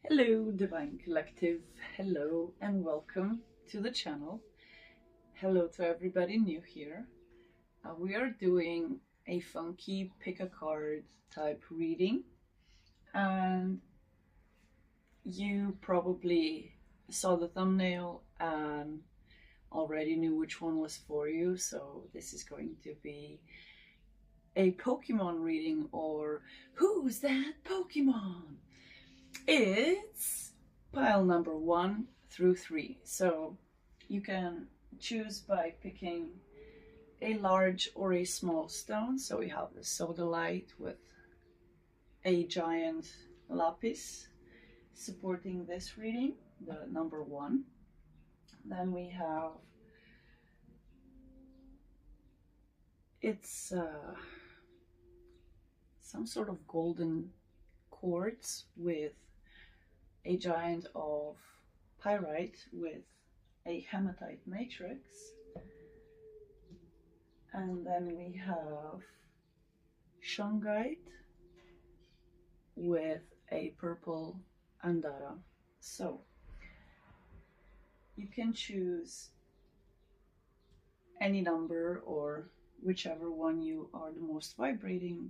Hello, Divine Collective. Hello and welcome to the channel. Hello to everybody new here. We are doing a funky pick a card type reading, and you probably saw the thumbnail and already knew which one was for you. So this is going to be a Pokemon reading, or who's that Pokemon? It's pile number 1 through 3. So you can choose by picking a large or a small stone. So we have the Sodalite with a giant Lapis supporting this reading, the number 1. Then we have some sort of golden quartz with a giant of pyrite with a hematite matrix. And then we have shungite with a purple andara. So you can choose any number or whichever one you are the most vibrated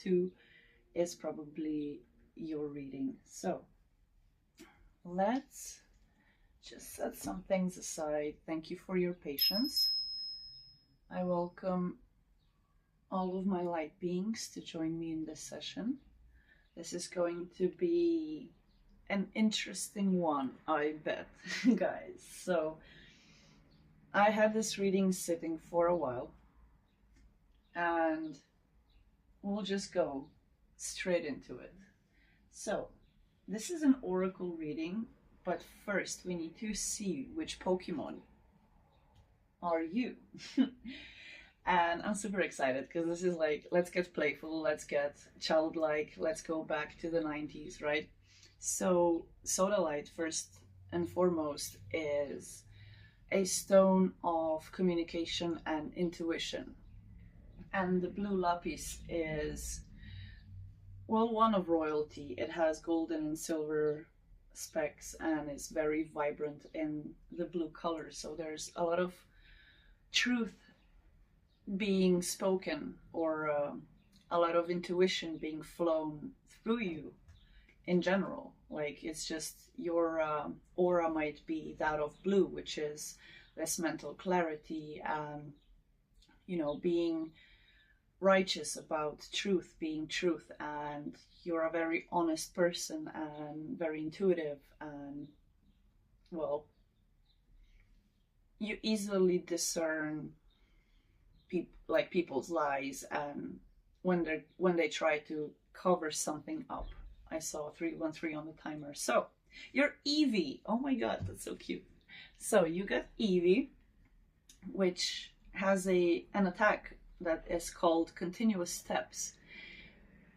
to is probably your reading. So let's just set some things aside. Thank you for your patience. I welcome all of my light beings to join me in this session. This is going to be an interesting one, I bet, guys. So I had this reading sitting for a while, and we'll just go straight into it. So this is an oracle reading, but first we need to see which Pokemon are you. And I'm super excited because this is like, let's get playful, let's get childlike, let's go back to the 90s, right? So Sodalite, first and foremost, is a stone of communication and intuition. And the blue lapis is, well, one of royalty. It has golden and silver specks and is very vibrant in the blue color. So there's a lot of truth being spoken, or a lot of intuition being flown through you in general. Like, it's just your aura might be that of blue, which is this mental clarity and, you know, being righteous about truth, being truth, and you're a very honest person and very intuitive, and, well, you easily discern people's lies, and when they try to cover something up. I saw 313 on the timer. So you're Eevee. Oh my god, that's so cute. So you got Eevee, which has an attack that is called Continuous Steps.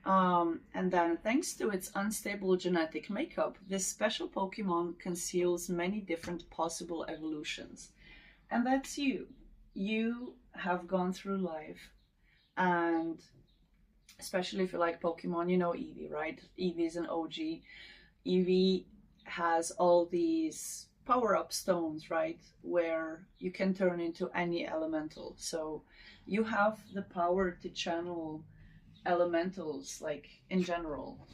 And then, thanks to its unstable genetic makeup, this special Pokemon conceals many different possible evolutions. And that's you. You have gone through life, and especially if you like Pokemon, you know Eevee, right? Eevee is an OG. Eevee has all these power-up stones, right? Where you can turn into any elemental. So you have the power to channel elementals, like, in general.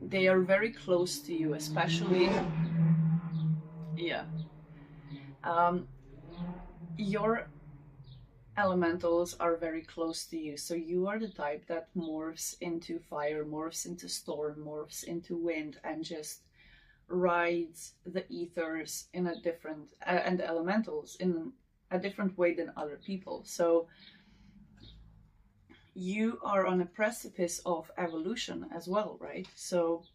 They are very close to you, especially, yeah. Your elementals are very close to you, so you are the type that morphs into fire, morphs into storm, morphs into wind, and just rides the ethers in a different and the elementals in a different way than other people. So you are on a precipice of evolution as well, right? So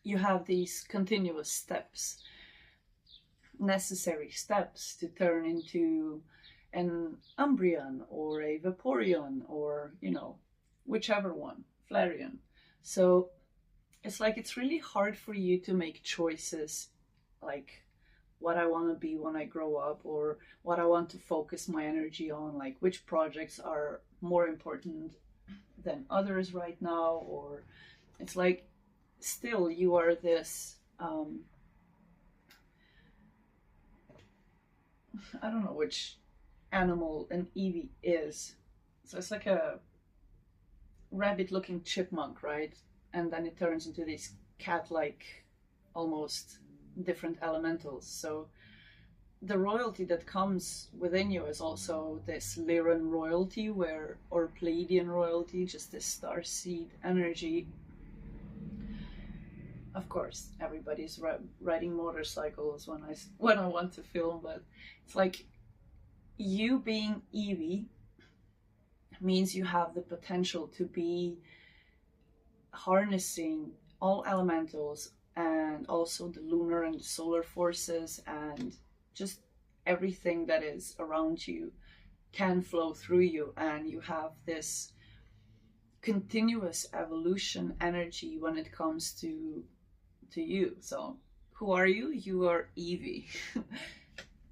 you have these continuous steps, necessary steps to turn into an Umbreon or a Vaporeon, or, you know, whichever one, Flareon. So it's like, it's really hard for you to make choices, like what I want to be when I grow up, or what I want to focus my energy on, like which projects are more important than others right now, or it's like still you are this I don't know which animal an Eevee is. So it's like a rabbit looking chipmunk, right? And then it turns into these cat like almost different elementals. So the royalty that comes within you is also this Lyran royalty, where, or Pleiadian royalty, just this star seed energy. Of course, everybody's riding motorcycles when I want to film, but it's like you being Eevee means you have the potential to be harnessing all elementals and also the lunar and the solar forces, and just everything that is around you can flow through you, and you have this continuous evolution energy when it comes to you. So who are you? You are Eevee.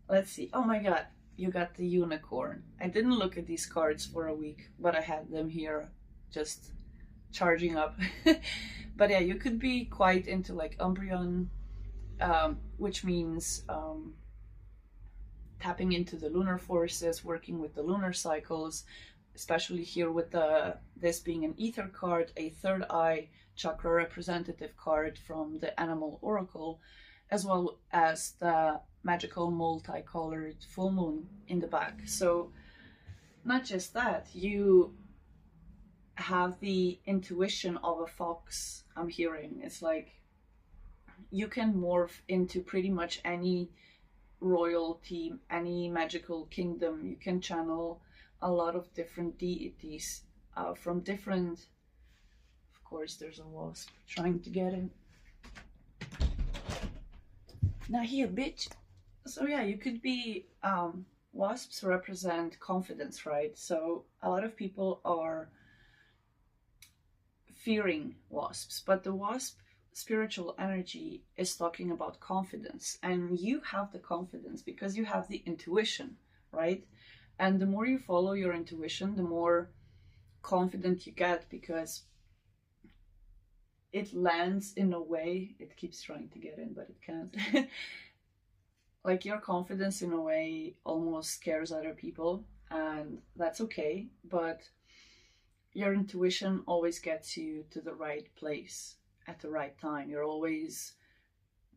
Let's see. Oh my god, you got the unicorn. I didn't look at these cards for a week, but I had them here just charging up. But yeah, you could be quite into like Umbreon, which means tapping into the lunar forces, working with the lunar cycles, especially here with this being an ether card, a third eye chakra representative card from the animal oracle, as well as the magical multicolored full moon in the back. So not just that, you have the intuition of a fox. I'm hearing it's like you can morph into pretty much any royalty, any magical kingdom. You can channel a lot of different deities from different. Of course, there's a wasp trying to get in. Now here, bitch. So yeah, you could be wasps represent confidence, right? So a lot of people are fearing wasps, but the wasp spiritual energy is talking about confidence, and you have the confidence because you have the intuition, right? And the more you follow your intuition, the more confident you get, because it lands in a way. It keeps trying to get in, but it can't. Like your confidence in a way almost scares other people, and that's okay, but your intuition always gets you to the right place at the right time. You're always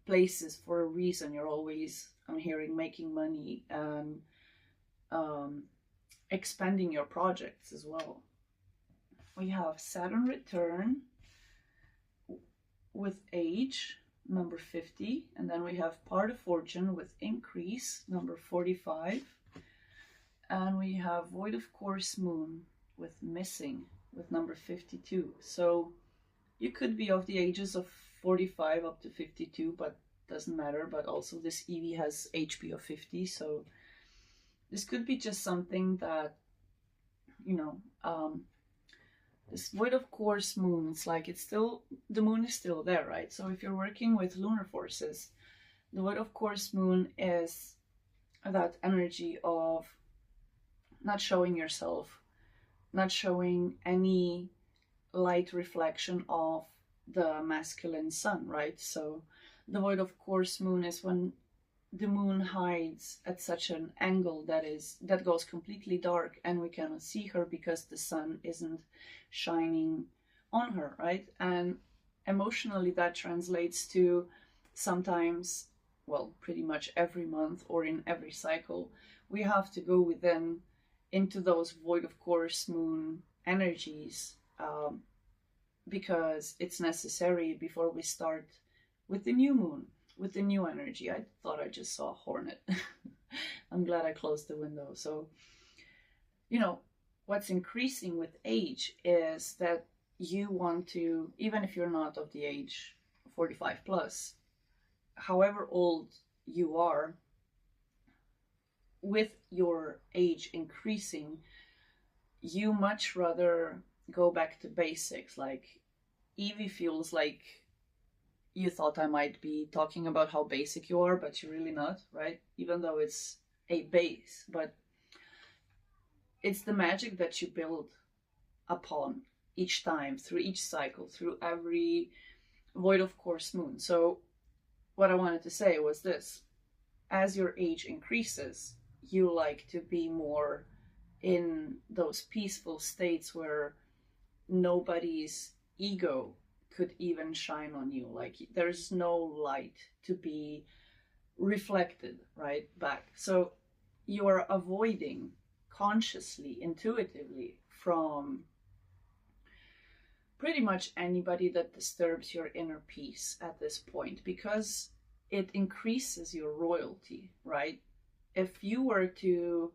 places for a reason. You're always, I'm hearing, making money and expanding your projects as well. We have Saturn return with age, number 50, and then we have part of fortune with increase, number 45, and we have void of course moon with missing with number 52. So you could be of the ages of 45 up to 52, but doesn't matter. But also this Eevee has HP of 50, so this could be just something that, you know, this void of course moon, it's like it's still, the moon is still there, right? So if you're working with lunar forces, the void of course moon is that energy of not showing yourself, not showing any light reflection of the masculine sun, right? So the void of course moon is when the moon hides at such an angle that goes completely dark, and we cannot see her because the sun isn't shining on her, right? And emotionally that translates to sometimes, well, pretty much every month or in every cycle, we have to go within into those void of course moon energies, because it's necessary before we start with the new moon, with the new energy. I thought I just saw a hornet. I'm glad I closed the window. So, you know, what's increasing with age is that you want to, even if you're not of the age 45 plus, however old you are, with your age increasing, you much rather go back to basics. Like Eevee feels like you thought I might be talking about how basic you are, but you're really not, right? Even though it's a base, but it's the magic that you build upon each time, through each cycle, through every void of course moon. So what I wanted to say was this: as your age increases, you like to be more in those peaceful states where nobody's ego could even shine on you. Like there's no light to be reflected right back. So you are avoiding consciously, intuitively, from pretty much anybody that disturbs your inner peace at this point, because it increases your royalty, right? If you were to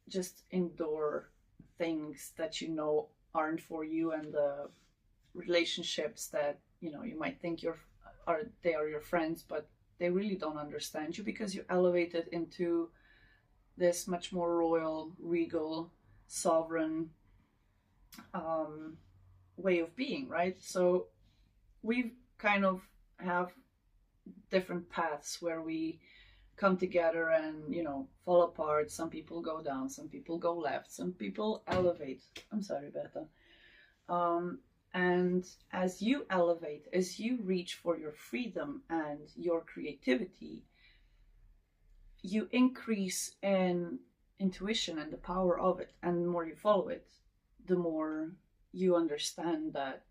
just endure things that you know aren't for you, and the relationships that you might think they are your friends, but they really don't understand you because you elevated into this much more royal, regal, sovereign way of being, right? So we kind of have different paths where we come together and fall apart. Some people go down, some people go left, some people elevate. I'm sorry, Beta. And as you elevate, as you reach for your freedom and your creativity, you increase in intuition and the power of it. And the more you follow it, the more you understand that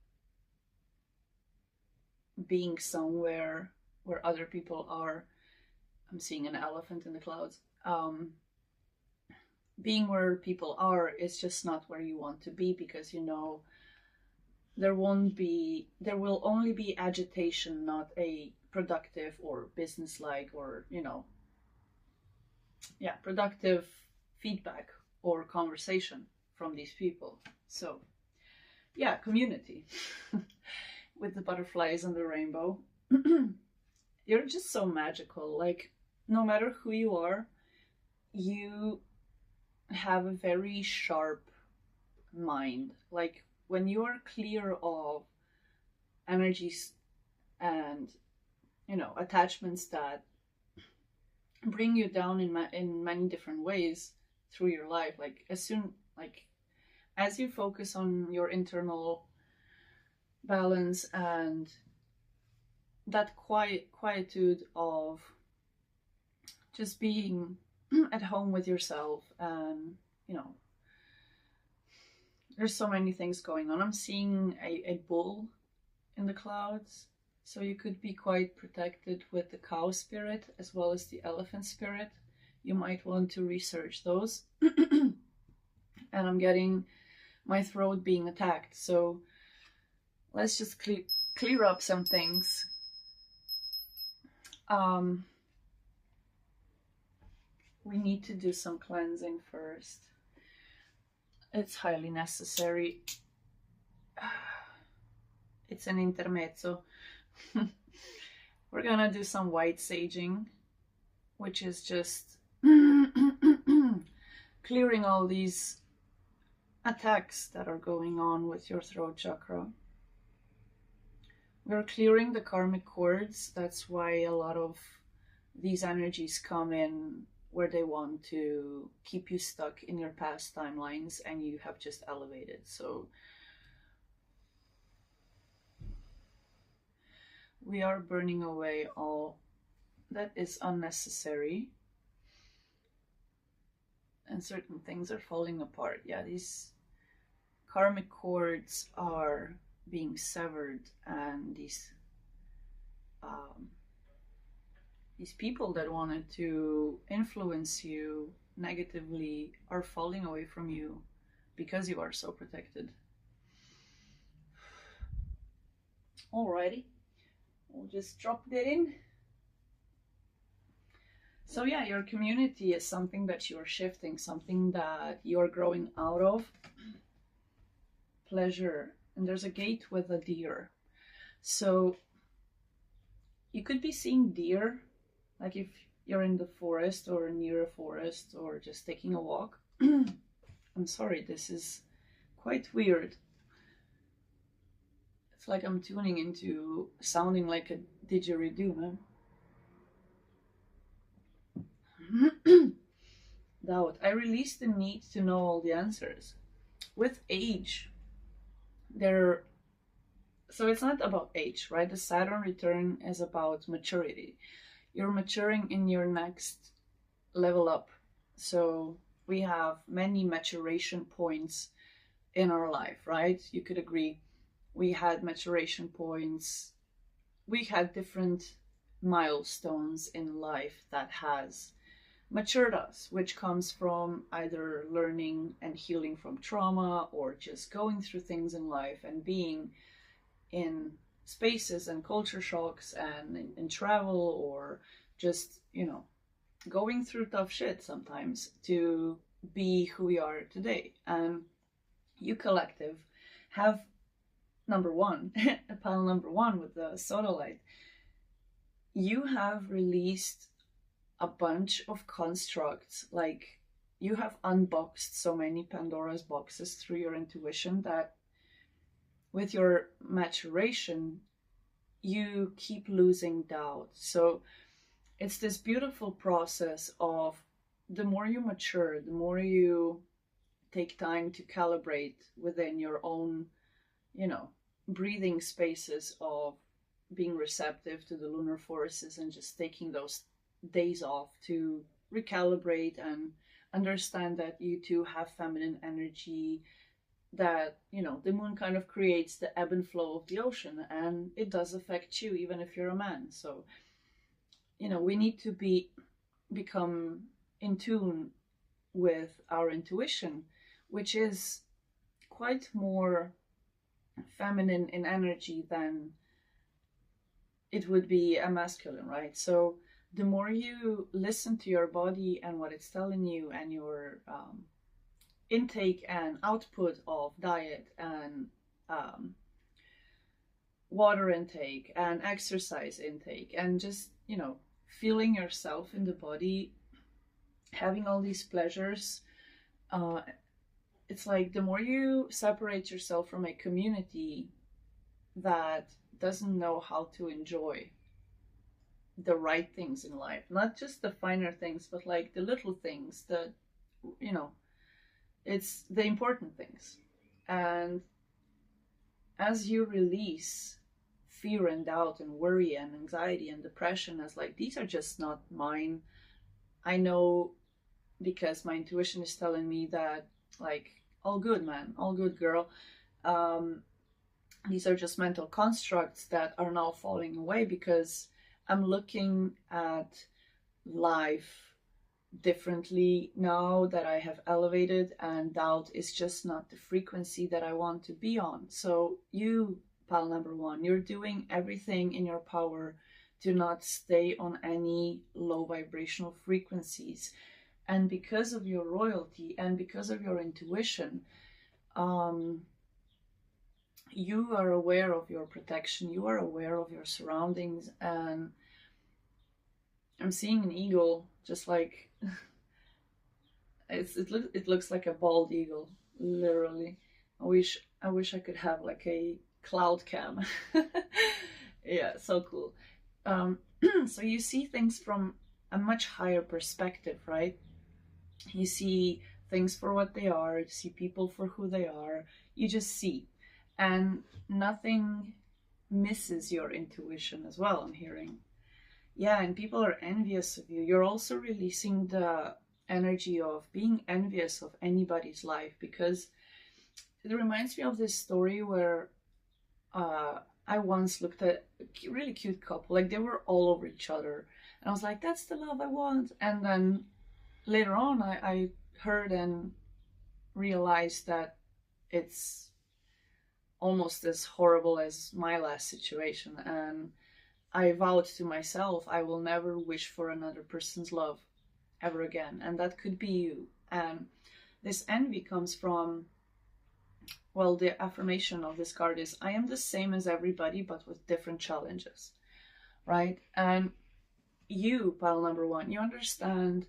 being somewhere where other people are, I'm seeing an elephant in the clouds, being where people are is just not where you want to be, because there will only be agitation, not a productive or businesslike or productive feedback or conversation from these people. So community with the butterflies and the rainbow. You're just so magical. Like, no matter who you are, you have a very sharp mind. Like, when you are clear of energies and attachments that bring you down in many different ways through your life, as you focus on your internal balance and that quietude of just being at home with yourself, and there's so many things going on. I'm seeing a bull in the clouds, so you could be quite protected with the cow spirit as well as the elephant spirit. You might want to research those. And I'm getting my throat being attacked, so let's just clear up some things. We need to do some cleansing first. It's highly necessary. It's an intermezzo. We're gonna do some white saging, which is just clearing all these attacks that are going on with your throat chakra. We're clearing the karmic cords. That's why a lot of these energies come in where they want to keep you stuck in your past timelines and you have just elevated. So we are burning away all that is unnecessary, and certain things are falling apart. Yeah, these karmic cords are being severed, and these people that wanted to influence you negatively are falling away from you because you are so protected. Alrighty, we'll just drop that in. So yeah, your community is something that you're shifting, something that you're growing out of. Pleasure. And there's a gate with a deer. So you could be seeing deer, like if you're in the forest or near a forest or just taking a walk. I'm sorry, this is quite weird. It's like I'm tuning into sounding like a didgeridoo, man. doubt. I release the need to know all the answers. With age, so it's not about age, right? The Saturn return is about maturity. You're maturing in your next level up. So we have many maturation points in our life, right? You could agree. We had maturation points. We had different milestones in life that has matured us, which comes from either learning and healing from trauma or just going through things in life and being in spaces and culture shocks and in travel, or just, going through tough shit sometimes to be who we are today. And you collective have number one, pile number one with the Sodalite, you have released a bunch of constructs. Like, you have unboxed so many Pandora's boxes through your intuition that with your maturation, you keep losing doubt. So it's this beautiful process of the more you mature, the more you take time to calibrate within your own, breathing spaces of being receptive to the lunar forces and just taking those days off to recalibrate and understand that you too have feminine energy, that the moon kind of creates the ebb and flow of the ocean, and it does affect you even if you're a man. So we need to become in tune with our intuition, which is quite more feminine in energy than it would be a masculine, right? So the more you listen to your body and what it's telling you, and your intake and output of diet and water intake and exercise intake, and just feeling yourself in the body, having all these pleasures, it's like the more you separate yourself from a community that doesn't know how to enjoy the right things in life, not just the finer things, but like the little things, that it's the important things. And as you release fear and doubt and worry and anxiety and depression as like, these are just not mine, I know, because my intuition is telling me that, like, all good, man, all good, girl. These are just mental constructs that are now falling away because I'm looking at life differently now that I have elevated, and doubt is just not the frequency that I want to be on. So you, pal number one, you're doing everything in your power to not stay on any low vibrational frequencies. And because of your royalty and because of your intuition, you are aware of your protection, you are aware of your surroundings. And I'm seeing an eagle, just like it looks like a bald eagle, literally. I wish I could have like a cloud cam. Yeah, so cool. So you see things from a much higher perspective, right? You see things for what they are, you see people for who they are, you just see. And nothing misses your intuition as well, I'm hearing. Yeah, and people are envious of you. You're also releasing the energy of being envious of anybody's life, because it reminds me of this story where I once looked at a really cute couple, like they were all over each other. And I was like, that's the love I want. And then later on, I heard and realized that it's almost as horrible as my last situation. And I vowed to myself, I will never wish for another person's love ever again. And that could be you. And this envy comes from, well, the affirmation of this card is, I am the same as everybody, but with different challenges, right? And you, pile number one, you understand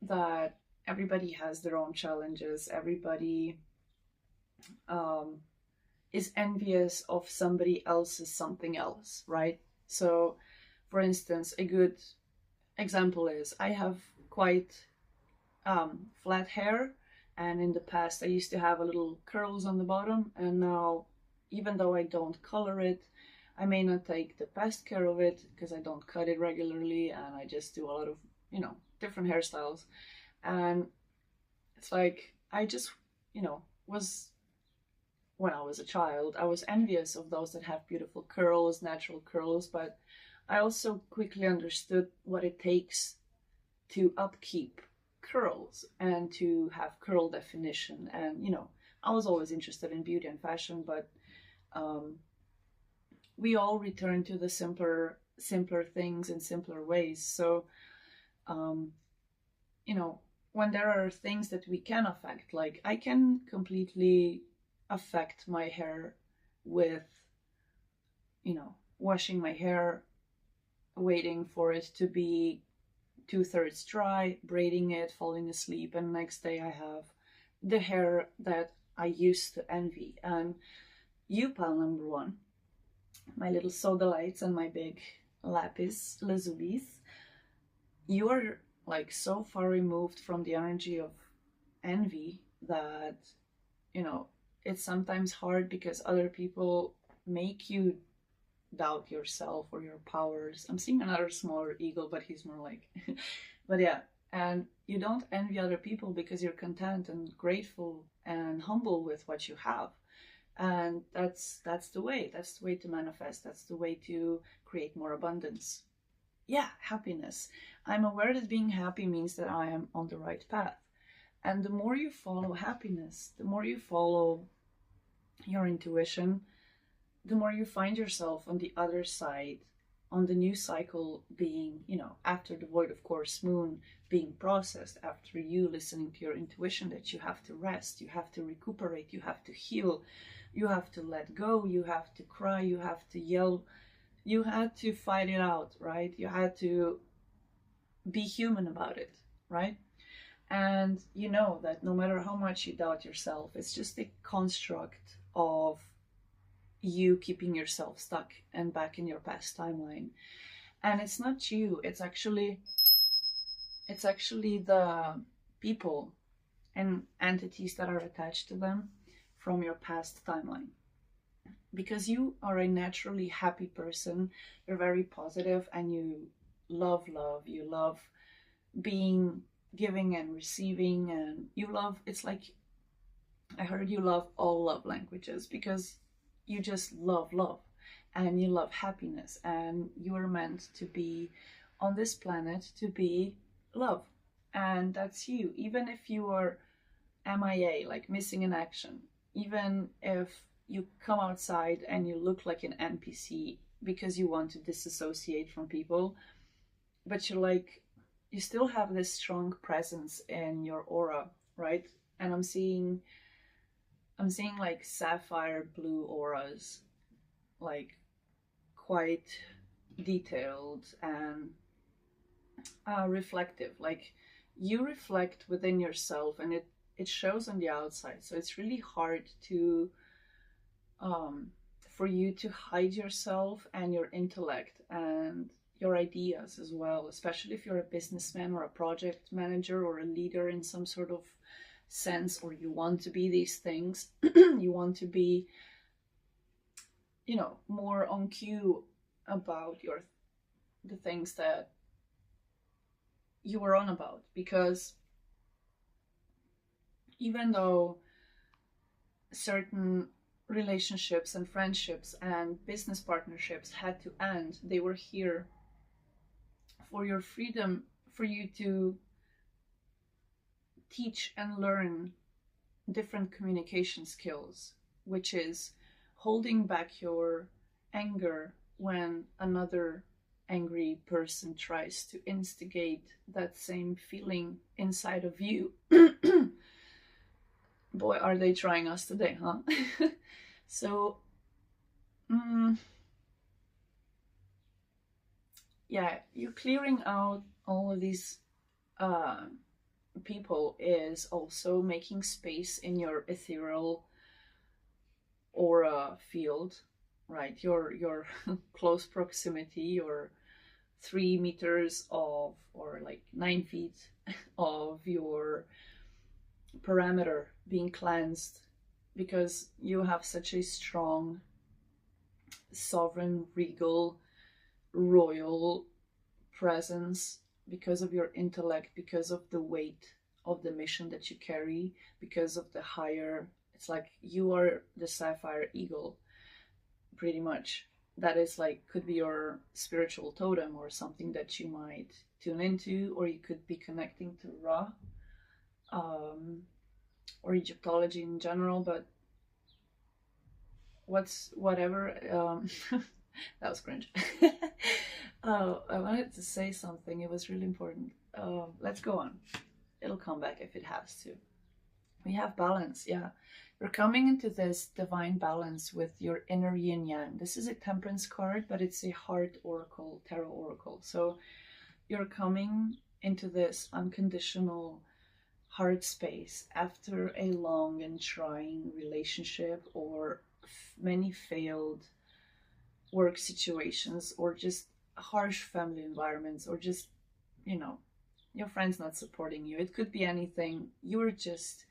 that everybody has their own challenges. Everybody is envious of somebody else's something else, right? So, for instance, a good example is I have quite flat hair, and in the past I used to have a little curls on the bottom, and now, even though I don't color it, I may not take the best care of it because I don't cut it regularly, and I just do a lot of, you know, different hairstyles. And it's like, I just, you know, was, when I was a child, I was envious of those that have beautiful curls, natural curls, but I also quickly understood what it takes to upkeep curls and to have curl definition. And, you know, I was always interested in beauty and fashion, but we all return to the simpler things in simpler ways. So, you know, when there are things that we can affect, like I can completely affect my hair with, you know, washing my hair, waiting for it to be 2/3 dry, braiding it, falling asleep, and next day I have the hair that I used to envy. And you, pal number one, my little Sodalites and my big Lapis Lazulis, you are like so far removed from the energy of envy that, you know, it's sometimes hard because other people make you doubt yourself or your powers. I'm seeing another smaller eagle, but he's more like, but yeah. And you don't envy other people because you're content and grateful and humble with what you have. And that's the way. That's the way to manifest. That's the way to create more abundance. Yeah, happiness. I'm aware that being happy means that I am on the right path. And the more you follow happiness, the more you follow your intuition, the more you find yourself on the other side, on the new cycle being, you know, after the void of course moon being processed, after you listening to your intuition that you have to rest, you have to recuperate, you have to heal, you have to let go, you have to cry, you have to yell, you had to fight it out, right? You had to be human about it, right? And you know that no matter how much you doubt yourself, it's just a construct of you keeping yourself stuck and back in your past timeline. And it's not you, it's actually the people and entities that are attached to them from your past timeline. Because you are a naturally happy person, you're very positive, and you love love, you love being giving and receiving, and you love, it's like, I heard you love all love languages because you just love love and you love happiness, and you are meant to be on this planet to be love. And that's you. Even if you are MIA, like missing in action, even if you come outside and you look like an NPC because you want to disassociate from people, but you're like, you still have this strong presence in your aura, right? And I'm seeing like sapphire blue auras, like quite detailed and reflective. Like you reflect within yourself, and it shows on the outside. So it's really hard to for you to hide yourself and your intellect and your ideas as well, especially if you're a businessman or a project manager or a leader in some sort of sense, or you want to be these things. You want to be, you know, more on cue about the things that you were on about. Because even though certain relationships and friendships and business partnerships had to end, they were here for your freedom, for you to teach and learn different communication skills, which is holding back your anger when another angry person tries to instigate that same feeling inside of you. Boy, are they trying us today, huh? So, yeah, you clearing out all of these people is also making space in your ethereal aura field, right? Your close proximity, your 3 meters of, or like 9 feet of your parameter being cleansed, because you have such a strong sovereign, regal, royal presence, because of your intellect, because of the weight of the mission that you carry, because of the higher, it's like you are the sapphire eagle, pretty much. That is like, could be your spiritual totem or something that you might tune into, or you could be connecting to Ra, or Egyptology in general. But whatever, that was cringe. I wanted to say something, it was really important. Let's go on, it'll come back if it has to. We have balance, yeah. You're coming into this divine balance with your inner yin yang. This is a temperance card, but it's a heart oracle, tarot oracle. So you're coming into this unconditional heart space after a long and trying relationship, or many failed work situations, or just harsh family environments, or just, you know, your friends not supporting you. It could be anything. You're just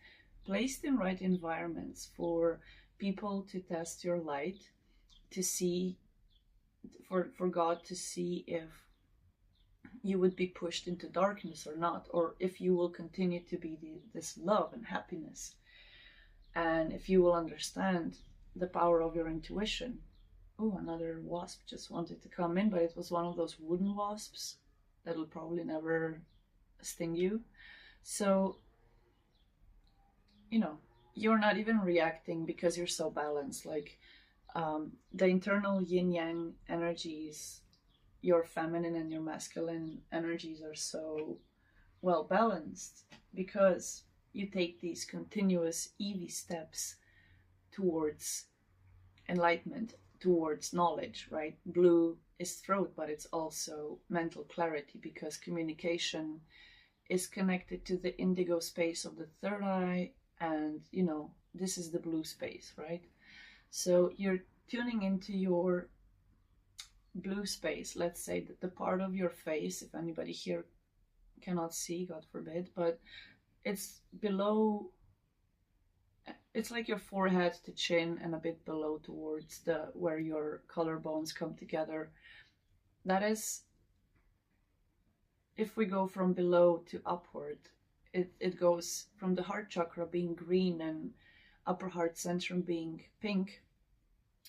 placed in right environments for people to test your light, to see, for God to see if you would be pushed into darkness or not, or if you will continue to be this love and happiness, and if you will understand the power of your intuition. Oh, another wasp just wanted to come in, but it was one of those wooden wasps that'll probably never sting you. So, you know, you're not even reacting because you're so balanced. Like, the internal yin yang energies, your feminine and your masculine energies, are so well balanced because you take these continuous EV steps towards enlightenment, towards knowledge, right? Blue is throat, but it's also mental clarity, because communication is connected to the indigo space of the third eye, and you know, this is the blue space, right? So you're tuning into your blue space. Let's say that the part of your face, if anybody here cannot see, God forbid, but it's below, it's like your forehead to chin and a bit below towards the where your collarbones come together. That is, if we go from below to upward, it goes from the heart chakra being green and upper heart centrum being pink,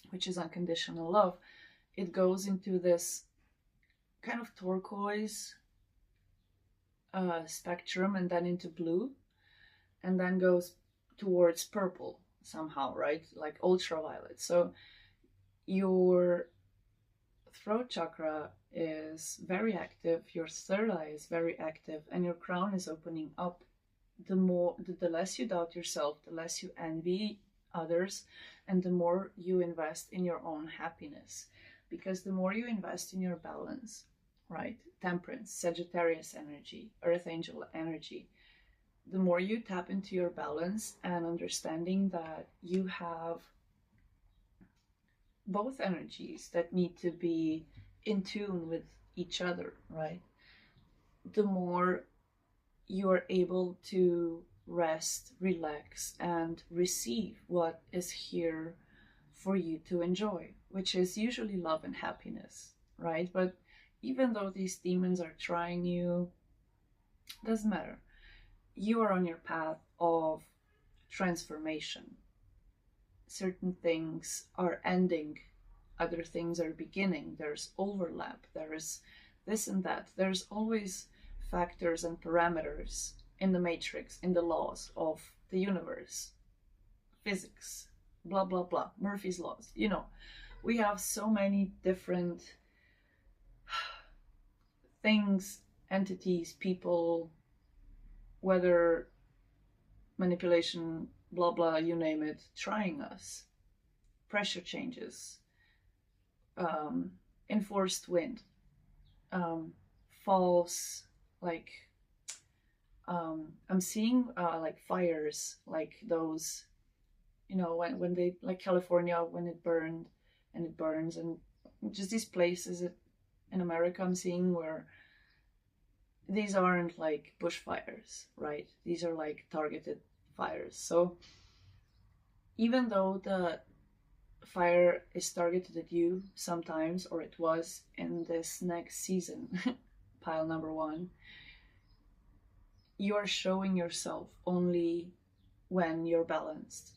which is unconditional love. It goes into this kind of turquoise spectrum, and then into blue, and then goes towards purple somehow, right? Like ultraviolet. So your throat chakra is very active, your third eye is very active, and your crown is opening up. The less you doubt yourself, the less you envy others, and the more you invest in your own happiness. Because the more you invest in your balance, right? Temperance, Sagittarius energy, Earth Angel energy, the more you tap into your balance and understanding that you have both energies that need to be in tune with each other, right? The more you are able to rest, relax, and receive what is here for you to enjoy, which is usually love and happiness, right? But even though these demons are trying you, doesn't matter. You are on your path of transformation. Certain things are ending, other things are beginning. There's overlap, there's this and that. There's always factors and parameters in the matrix, in the laws of the universe, physics, blah, blah, blah, Murphy's laws. You know, we have so many different things, entities, people, whether manipulation, blah, blah, you name it, trying us. Pressure changes, enforced wind, false, like, I'm seeing like fires, like those, you know, when they, like California, when it burned and it burns, and just these places, in America I'm seeing, where these aren't like bushfires, right? These are like targeted fires. So even though the fire is targeted at you sometimes, or it was in this next season, pile number one, you are showing yourself only when you're balanced,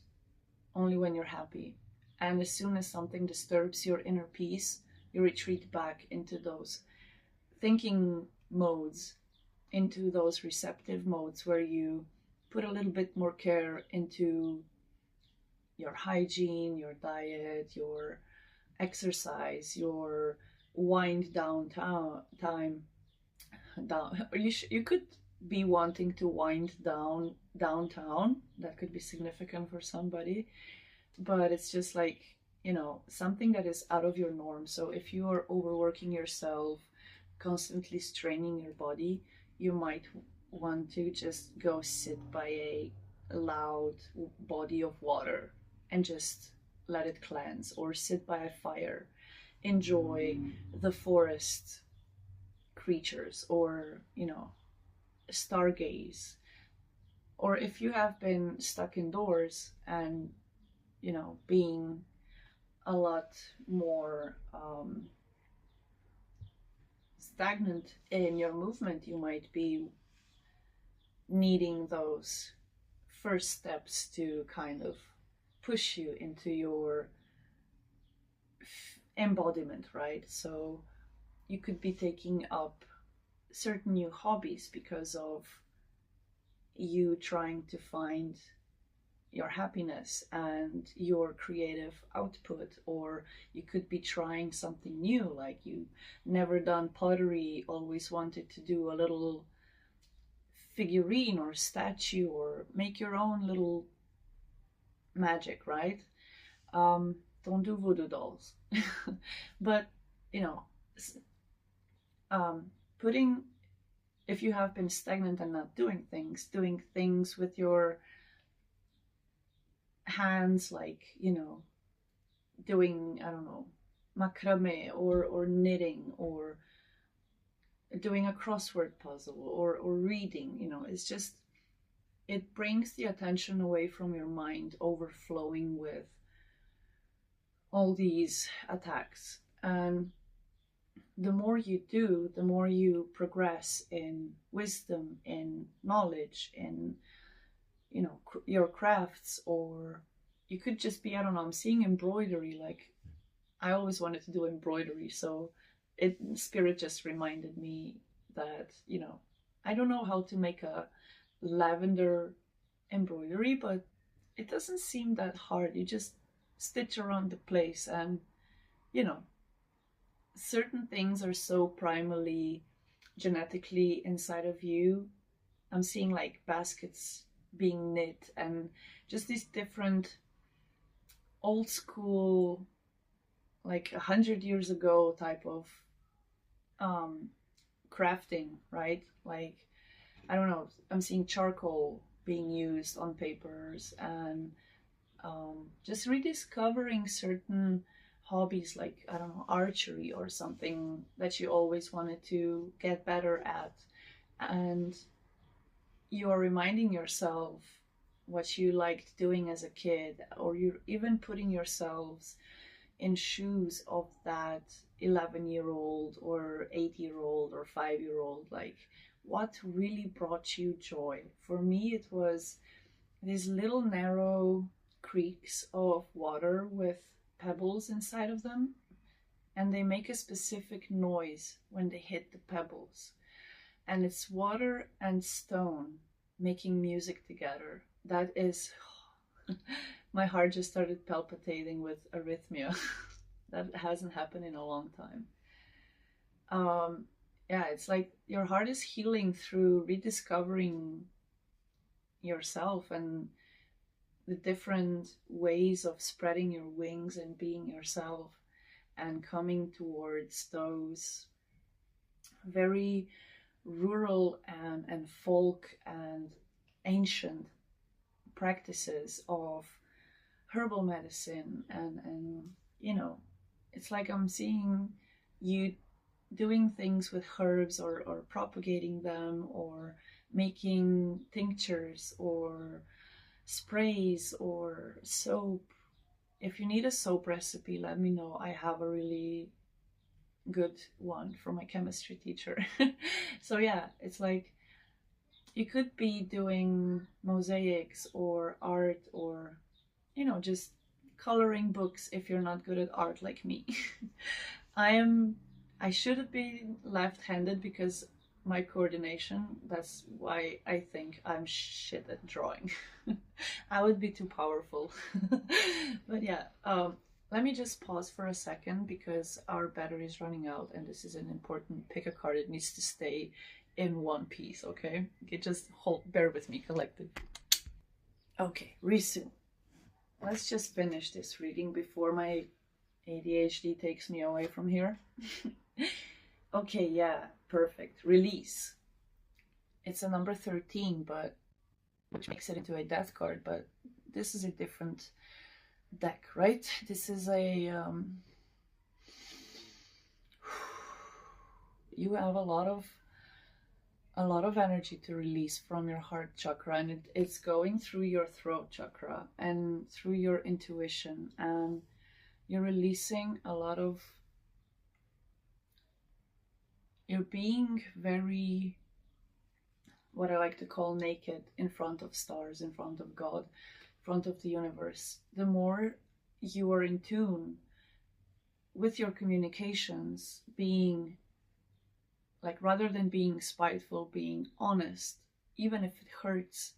only when you're happy. And as soon as something disturbs your inner peace, you retreat back into those thinking modes, into those receptive modes where you put a little bit more care into your hygiene, your diet, your exercise, your wind down time. Down, you could be wanting to wind down downtown. That could be significant for somebody, but it's just like, something that is out of your norm. So if you are overworking yourself, constantly straining your body, you might want to just go sit by a loud body of water and just let it cleanse, or sit by a fire, enjoy the forest creatures, or stargaze. Or if you have been stuck indoors and being a lot more stagnant in your movement, you might be needing those first steps to kind of push you into your embodiment, right? So you could be taking up certain new hobbies because of you trying to find your happiness and your creative output. Or you could be trying something new, like you never done pottery, always wanted to do a little figurine or statue, or make your own little magic, right? Don't do voodoo dolls. But putting, if you have been stagnant and not doing things with your hands, like doing, I don't know, macrame, or knitting, or doing a crossword puzzle, or reading, it's just, it brings the attention away from your mind overflowing with all these attacks. And the more you do, the more you progress in wisdom, in knowledge, in your crafts. Or you could just be, I don't know, I'm seeing embroidery. Like, I always wanted to do embroidery, so spirit just reminded me that I don't know how to make a lavender embroidery, but it doesn't seem that hard. You just stitch around the place, and certain things are so primally genetically inside of you. I'm seeing like baskets being knit, and just these different old school, like 100 years ago type of crafting, right? Like, I don't know, I'm seeing charcoal being used on papers, and just rediscovering certain hobbies, like, I don't know, archery or something that you always wanted to get better at. And you are reminding yourself what you liked doing as a kid, or you're even putting yourselves in shoes of that 11-year-old or 8-year-old or 5-year-old. Like, what really brought you joy? For me, it was these little narrow creeks of water with pebbles inside of them, and they make a specific noise when they hit the pebbles. And it's water and stone making music together. That is, my heart just started palpitating with arrhythmia. That hasn't happened in a long time. Yeah, it's like your heart is healing through rediscovering yourself and the different ways of spreading your wings and being yourself, and coming towards those very rural and folk and ancient practices of herbal medicine. And it's like I'm seeing you doing things with herbs, or propagating them, or making tinctures or sprays or soap. If you need a soap recipe, let me know. I have a really good one from my chemistry teacher. So yeah, it's like you could be doing mosaics or art, or just coloring books if you're not good at art like me. I should have been left-handed because my coordination, that's why I think I'm shit at drawing. I would be too powerful. But yeah, let me just pause for a second because our battery is running out and this is an important pick a card. It needs to stay in one piece, okay? Okay, just bear with me, collective. Okay, resume. Let's just finish this reading before my ADHD takes me away from here. Okay, yeah, perfect. Release. It's a number 13, but which makes it into a death card, but this is a different deck, right? This is a you have a lot of energy to release from your heart chakra, and it's going through your throat chakra and through your intuition, and you're releasing a lot of, you're being very, what I like to call naked in front of stars, in front of God, in front of the universe. The more you are in tune with your communications, being like, rather than being spiteful, being honest, even if it hurts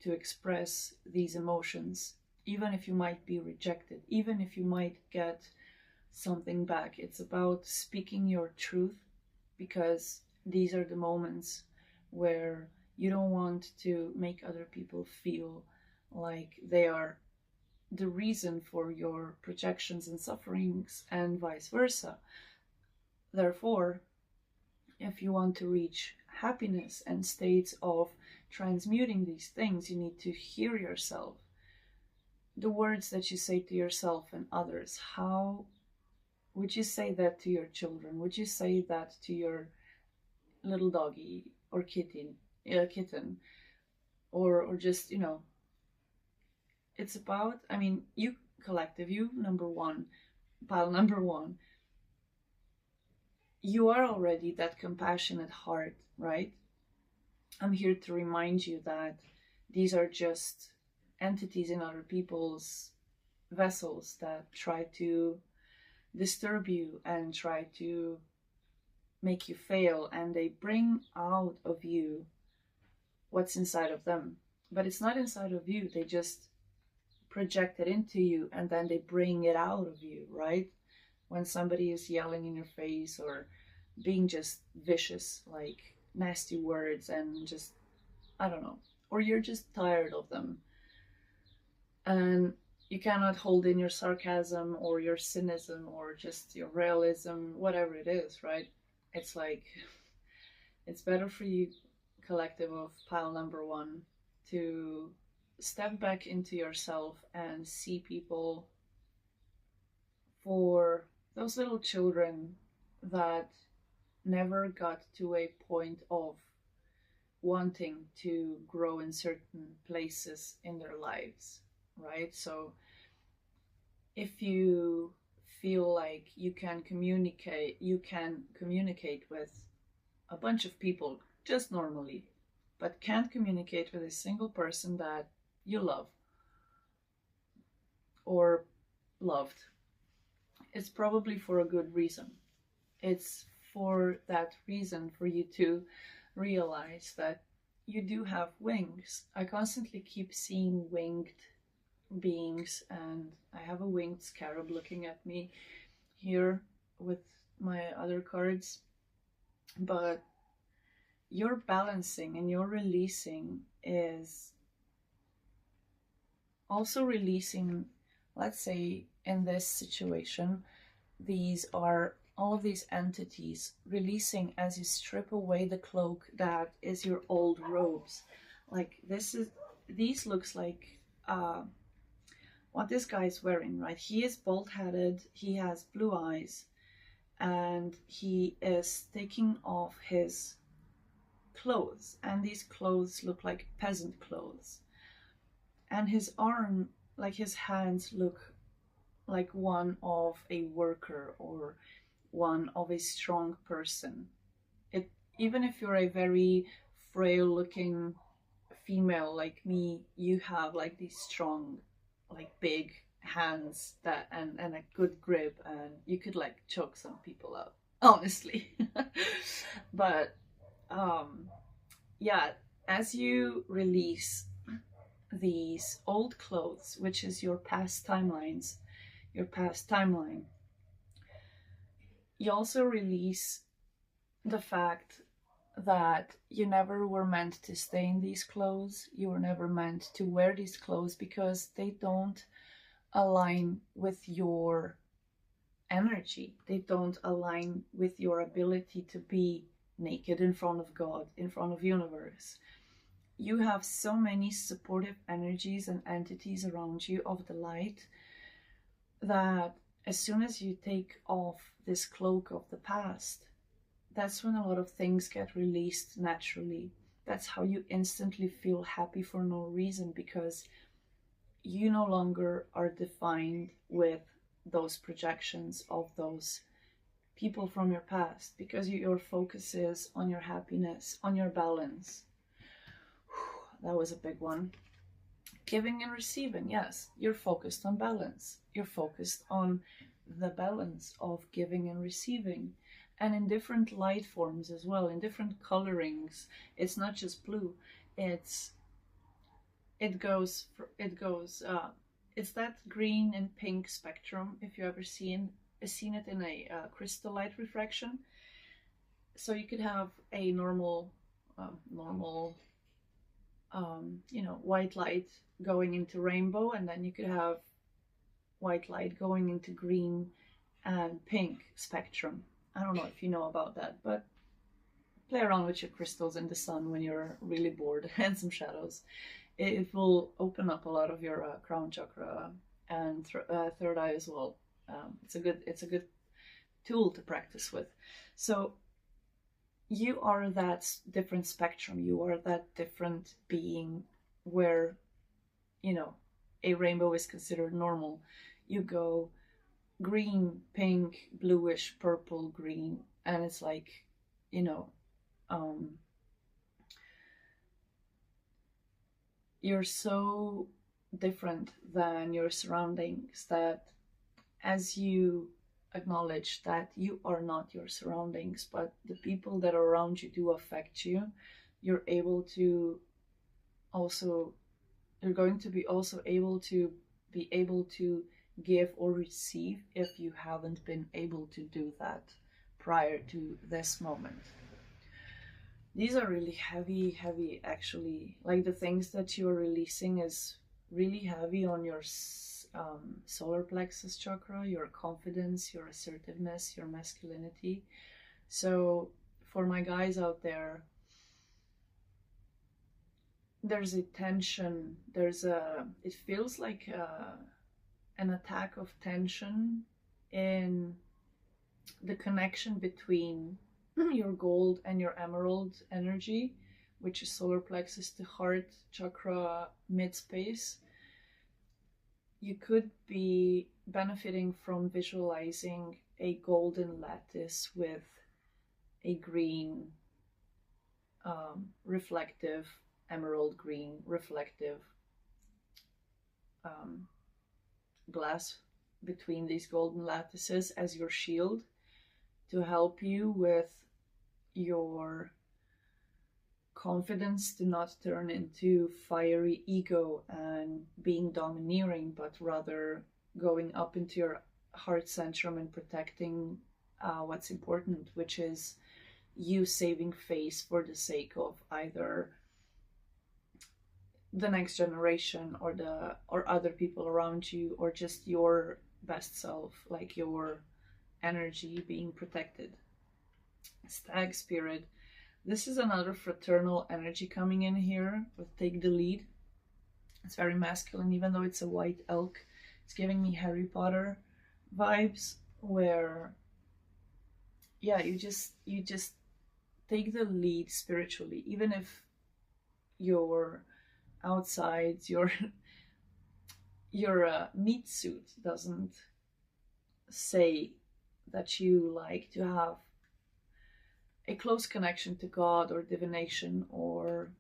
to express these emotions, even if you might be rejected, even if you might get something back. It's about speaking your truth, because these are the moments where you don't want to make other people feel like they are the reason for your projections and sufferings, and vice versa. Therefore, if you want to reach happiness and states of transmuting these things, you need to hear yourself. The words that you say to yourself and others, how would you say that to your children? Would you say that to your little doggy or kitten, or just, it's about, I mean, you collective, you number one, pile number one, you are already that compassionate heart, right? I'm here to remind you that these are just entities in other people's vessels that try to disturb you and try to make you fail, and they bring out of you what's inside of them. But it's not inside of you, they just project it into you and then they bring it out of you, right? When somebody is yelling in your face or being just vicious, like nasty words, and just, I don't know, or you're just tired of them and you cannot hold in your sarcasm or your cynicism or just your realism, whatever it is, right? It's like, it's better for you, collective of pile number one, to step back into yourself and see people for those little children that never got to a point of wanting to grow in certain places in their lives, right? So if you feel like you can communicate with a bunch of people just normally, but can't communicate with a single person that you love or loved, it's probably for a good reason. It's for that reason for you to realize that you do have wings. I constantly keep seeing winged beings, and I have a winged scarab looking at me here with my other cards. But your balancing and your releasing is also releasing, let's say in this situation, these are all of these entities releasing as you strip away the cloak that is your old robes. Like these looks like what this guy is wearing, right? He is bald-headed, he has blue eyes, and he is taking off his clothes, and these clothes look like peasant clothes, and his arm, like his hands, look like one of a worker or one of a strong person. It, even if you're a very frail looking female like me, you have like these strong, like big hands that and a good grip, and you could like choke some people out, honestly. But yeah, as you release these old clothes, which is your past timelines, your past timeline, you also release the fact that you never were meant to stay in these clothes. You were never meant to wear these clothes because they don't align with your energy. They don't align with your ability to be naked in front of God, in front of universe. You have so many supportive energies and entities around you of the light that as soon as you take off this cloak of the past, that's when a lot of things get released naturally. That's how you instantly feel happy for no reason, because you no longer are defined with those projections of those people from your past, because your focus is on your happiness, on your balance. That was a big one. Giving and receiving, yes, you're focused on balance. You're focused on the balance of giving and receiving, and in different light forms as well, in different colorings. It's not just blue. It's it's that green and pink spectrum, if you ever seen it in a crystal light refraction. So you could have a normal white light going into rainbow, and then you could have white light going into green and pink spectrum. I don't know if you know about that, but play around with your crystals in the sun when you're really bored and some shadows. It will open up a lot of your crown chakra and third eye as well. It's a good tool to practice with. So you are that different spectrum. You are that different being where, a rainbow is considered normal. You go green, pink, bluish, purple, green, and it's like, you're so different than your surroundings that as you acknowledge that you are not your surroundings, but the people that are around you do affect you, you're going to be also able to give or receive if you haven't been able to do that prior to this moment. These are really heavy, actually. Like the things that you're releasing is really heavy on your solar plexus chakra, your confidence, your assertiveness, your masculinity. So for my guys out there, there's a tension, it feels like an attack of tension in the connection between your gold and your emerald energy, which is solar plexus to heart chakra mid space. You could be benefiting from visualizing a golden lattice with a green, reflective, emerald green, reflective glass between these golden lattices as your shield to help you with your confidence to not turn into fiery ego and being domineering, but rather going up into your heart centrum and protecting what's important, which is you saving face for the sake of either the next generation or other people around you, or just your best self, like your energy being protected. Stag spirit. This is another fraternal energy coming in here with take the lead. It's very masculine, even though it's a white elk. It's giving me Harry Potter vibes, where yeah, you just take the lead spiritually, even if your outside, your meat suit doesn't say that you like to have a close connection to God or divination or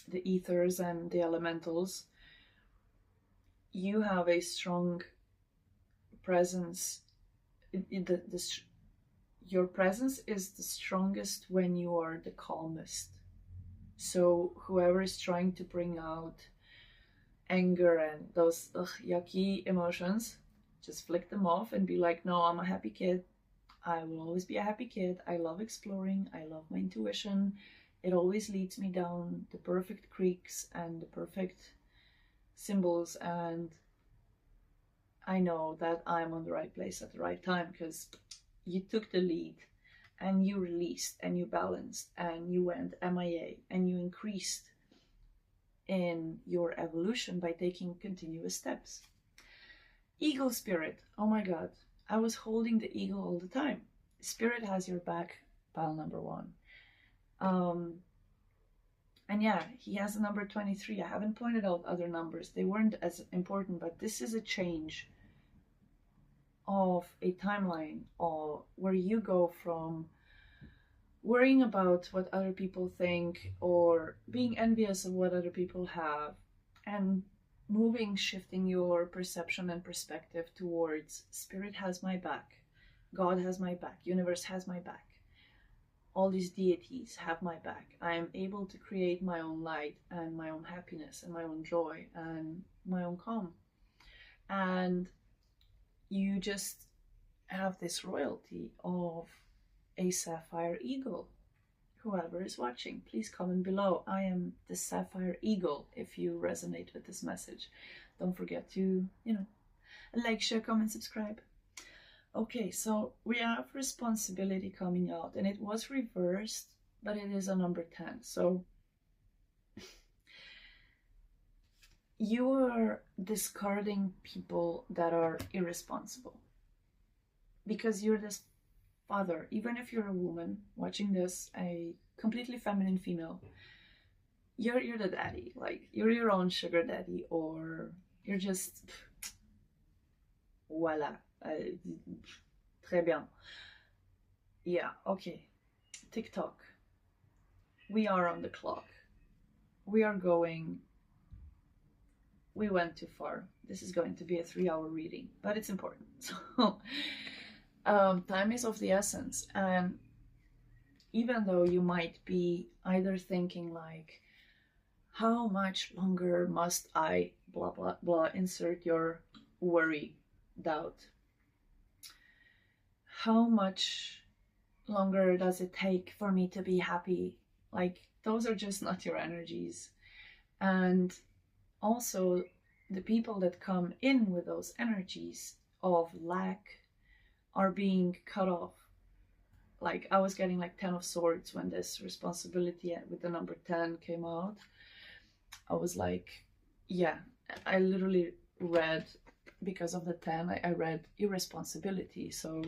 the ethers and the elementals. You have a strong presence. Your presence is the strongest when you are the calmest. So whoever is trying to bring out anger and those yucky emotions, just flick them off and be like, no, I'm a happy kid. I will always be a happy kid. I love exploring. I love my intuition. It always leads me down the perfect creeks and the perfect symbols. And I know that I'm on the right place at the right time because you took the lead and you released and you balanced and you went MIA and you increased in your evolution by taking continuous steps. Eagle spirit. Oh my God. I was holding the eagle all the time. Spirit has your back, pile number 1. And yeah, he has a number 23. I haven't pointed out other numbers. They weren't as important, but this is a change of a timeline or where you go from worrying about what other people think or being envious of what other people have and shifting your perception and perspective towards spirit has my back, God has my back, universe has my back, all these deities have my back. I am able to create my own light and my own happiness and my own joy and my own calm. And you just have this royalty of a sapphire eagle. Whoever is watching, please comment below. I am the sapphire eagle if you resonate with this message. Don't forget to, like, share, comment, subscribe. Okay, so we have responsibility coming out, and it was reversed, but it is a number 10. So you are discarding people that are irresponsible because you're this father. Even if you're a woman watching this, a completely feminine female, you're the daddy. Like, you're your own sugar daddy, or you're just voila, très bien. Yeah, okay. TikTok. We are on the clock. We went too far. This is going to be a 3-hour reading, but it's important. So time is of the essence. And even though you might be either thinking like, how much longer must I blah blah blah, insert your worry, doubt, how much longer does it take for me to be happy? Like, those are just not your energies. And also the people that come in with those energies of lack are being cut off. Like, I was getting like 10 of swords when this responsibility with the number 10 came out. I was like, yeah, I literally read, because of the 10, I read irresponsibility. So,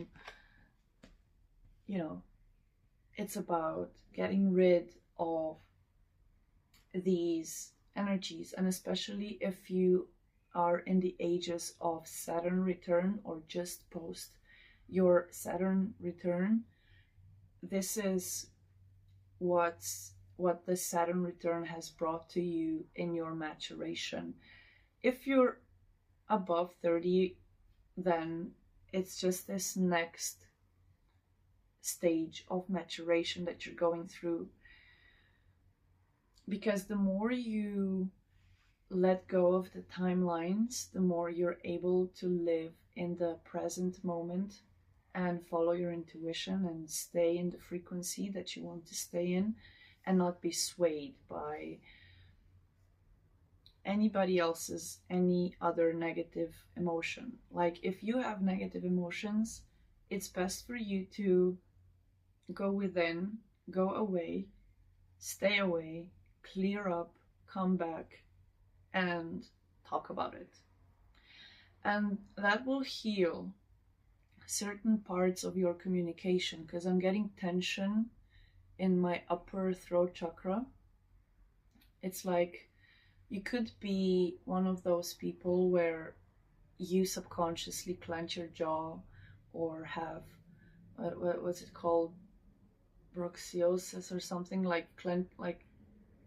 it's about getting rid of these energies. And especially if you are in the ages of Saturn return or just post your Saturn return, this is what the Saturn return has brought to you in your maturation. If you're above 30, then it's just this next stage of maturation that you're going through. Because the more you let go of the timelines, the more you're able to live in the present moment and follow your intuition and stay in the frequency that you want to stay in and not be swayed by anybody else's any other negative emotion. Like, if you have negative emotions, it's best for you to go within, go away, stay away, clear up, come back, and talk about it. And that will heal certain parts of your communication, because I'm getting tension in my upper throat chakra. It's like you could be one of those people where you subconsciously clench your jaw or have what's it called, bruxiosis or something, like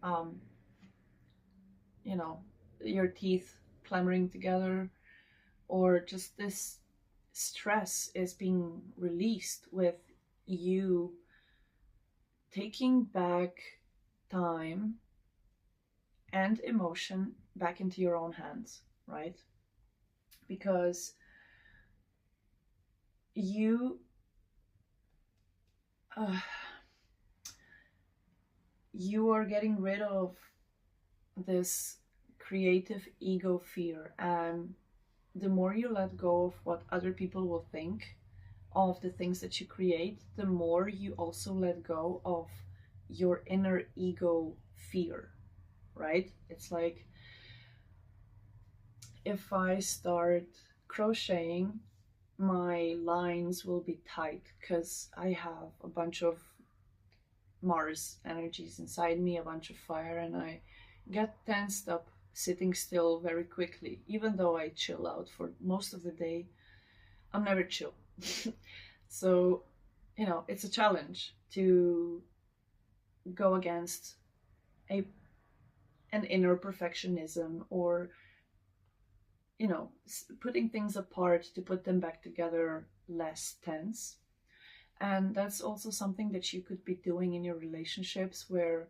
um you know, your teeth clambering together, or just this stress is being released with you taking back time and emotion back into your own hands, right? Because you uh, you are getting rid of this creative ego fear, and the more you let go of what other people will think of the things that you create, the more you also let go of your inner ego fear, right? It's like if I start crocheting, my lines will be tight because I have a bunch of Mars energies inside me, a bunch of fire, and I get tensed up sitting still very quickly. Even though I chill out for most of the day, I'm never chill. So, you know, it's a challenge to go against an inner perfectionism, or, you know, putting things apart to put them back together less tense. And that's also something that you could be doing in your relationships, where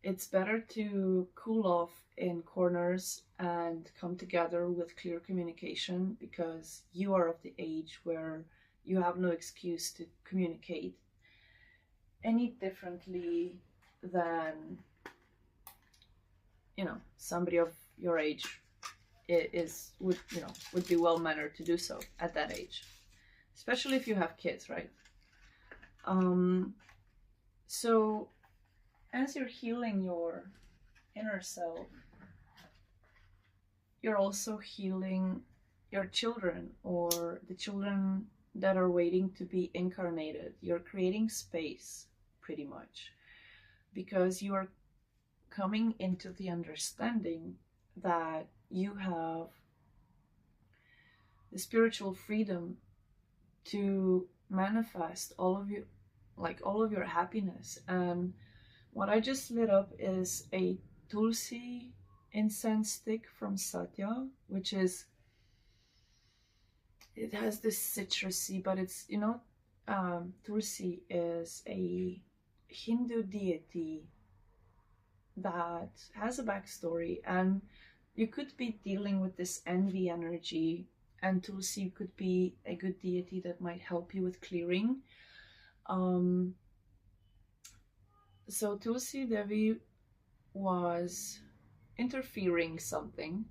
it's better to cool off in corners and come together with clear communication, because you are of the age where you have no excuse to communicate any differently than, you know, somebody of your age would be well mannered to do so at that age, especially if you have kids, right? So as you're healing your inner self, you're also healing your children, or the children that are waiting to be incarnated. You're creating space, pretty much, because you are coming into the understanding that you have the spiritual freedom to manifest all of your happiness. And what I just lit up is a Tulsi incense stick from Satya, which is, it has this citrusy, but it's, you know, Tulsi is a Hindu deity that has a backstory, and you could be dealing with this envy energy, and Tulsi could be a good deity that might help you with clearing. So Tulsi Devi was interfering something,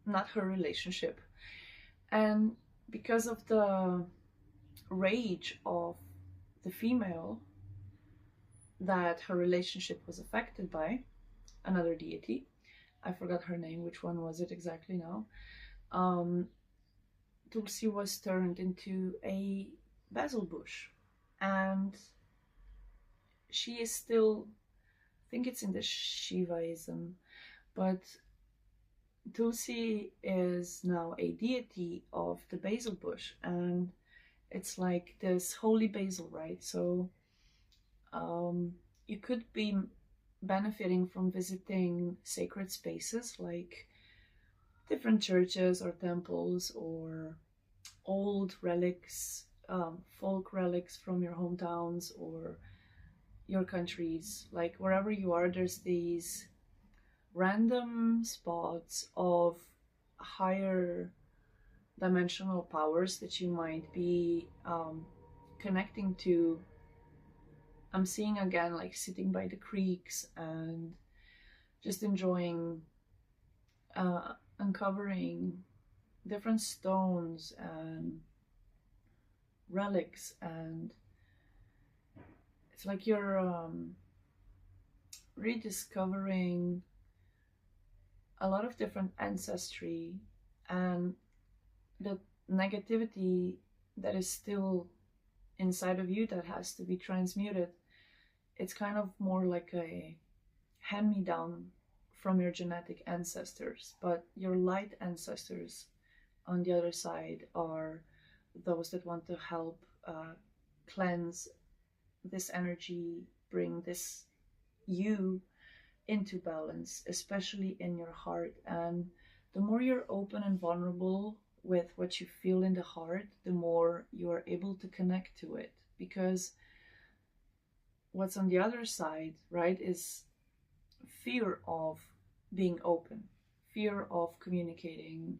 not her relationship, and because of the rage of the female that her relationship was affected by, another deity, I forgot her name, which one was it exactly now, Tulsi was turned into a basil bush, and she is still, I think it's in the Shivaism, but Tulsi is now a deity of the basil bush, and it's like this holy basil, right? So you could be benefiting from visiting sacred spaces like different churches or temples, or old relics, folk relics from your hometowns or your countries. Like wherever you are, there's these random spots of higher dimensional powers that you might be connecting to. I'm seeing again, like sitting by the creeks and just enjoying uncovering different stones and relics, and it's like you're rediscovering a lot of different ancestry and the negativity that is still inside of you that has to be transmuted, it's kind of more like a hand-me-down from your genetic ancestors. But your light ancestors on the other side are those that want to help cleanse this energy, bring this you into balance, especially in your heart. And the more you're open and vulnerable with what you feel in the heart, the more you are able to connect to it. Because what's on the other side, right, is fear of being open, fear of communicating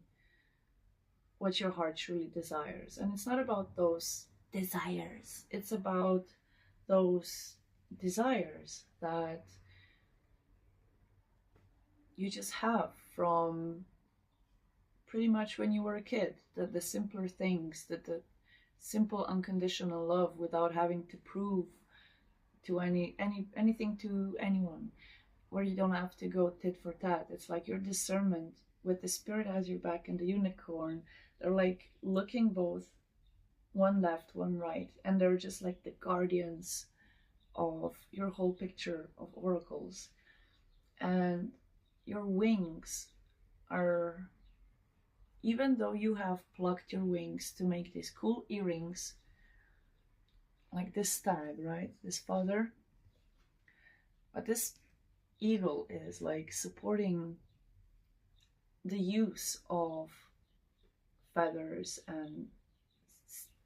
what your heart truly desires. And it's not about those desires, it's about those desires that you just have from pretty much when you were a kid, the simpler things, the simple unconditional love without having to prove to anything to anyone, where you don't have to go tit for tat. It's like your discernment with the spirit has your back and the unicorn. They're like looking both one left, one right, and they're just like the guardians of your whole picture of oracles. And your wings are, even though you have plucked your wings to make these cool earrings, like this stag, right? This father. But this eagle is like supporting the use of feathers and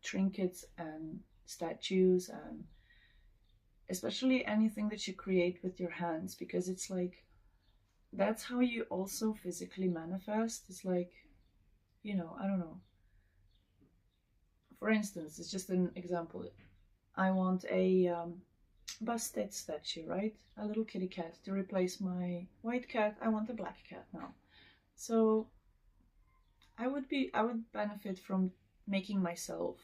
trinkets and statues, and especially anything that you create with your hands, because it's like that's how you also physically manifest. It's like, you know, I don't know. For instance, it's just an example. I want a busted statue, right? A little kitty cat to replace my white cat. I want a black cat now. So I would benefit from making myself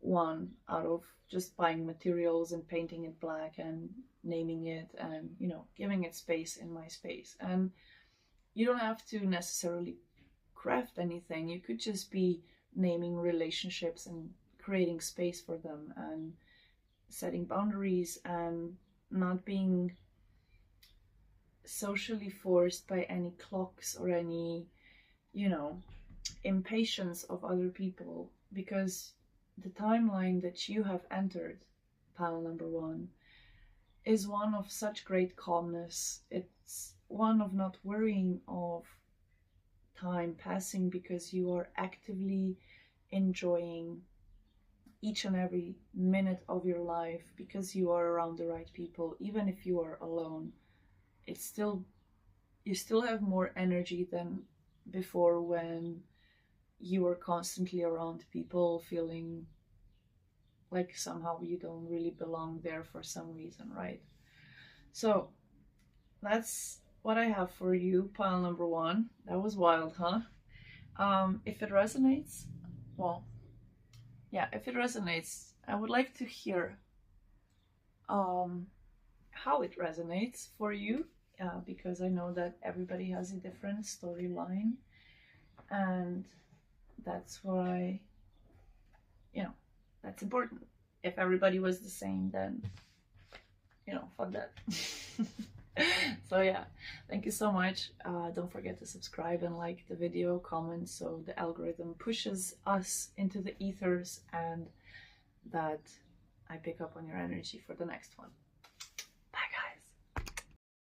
one out of just buying materials and painting it black and naming it and, you know, giving it space in my space. And you don't have to necessarily craft anything. You could just be naming relationships and creating space for them and setting boundaries and not being socially forced by any clocks or any, you know, impatience of other people. Because the timeline that you have entered, pile number one, is one of such great calmness. It's one of not worrying of time passing, because you are actively enjoying each and every minute of your life, because you are around the right people. Even if you are alone, it's still, you still have more energy than before, when you were constantly around people feeling like somehow you don't really belong there for some reason, right? So that's what I have for you, pile number one. That was wild, huh? If it resonates, well, yeah, if it resonates, I would like to hear how it resonates for you, because I know that everybody has a different storyline, and that's why, you know, that's important. If everybody was the same, then, you know, fuck that. So yeah, thank you so much. Don't forget to subscribe and like the video, comment, so the algorithm pushes us into the ethers and that I pick up on your energy for the next one.